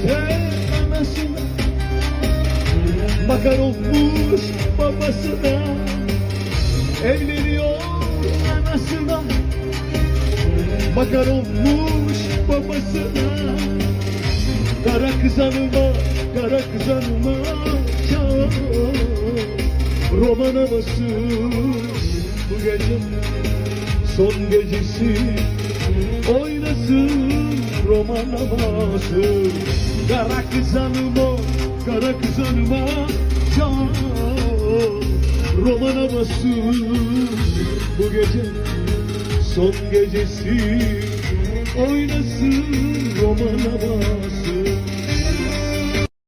anasına, bakar olmuş babasına, evleniyor anasına, bakar olmuş babasına. Kara kız hanıma, kara kız hanıma, çağır roman havası. Bu gece son gecesi, oynasın roman havası. Kara kız hanıma, kara kız hanıma, çağır roman havası. Bu gece son gecesi, oynasın roman havası.